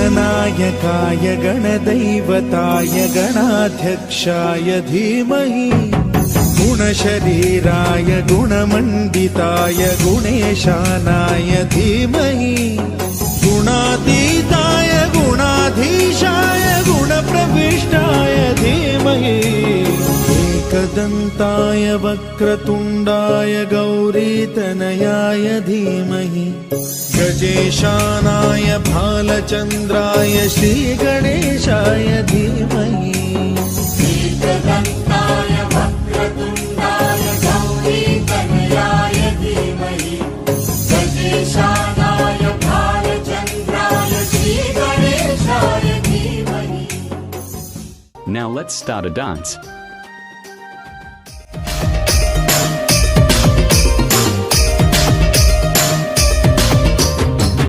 गणनायकाय गणदैवताय गणाध्यक्षाय धीमहि गुणशरीराय गुणमण्डिताय गुणेशानाय धीमहि गुणातीताय गुणाधीशाय गुणप्रविष्टाय धीमहि एकदन्ताय वक्रतुण्डाय गौरीतनयाय धीमहि गजेशानाय भालचन्द्राय श्रीगणेशाय धीमहि एकदन्ताय वक्रतुण्डाय गौरीतनयाय धीमहि गजेशानाय भालचन्द्राय श्रीगणेशाय धीमहि. Now let's start a dance.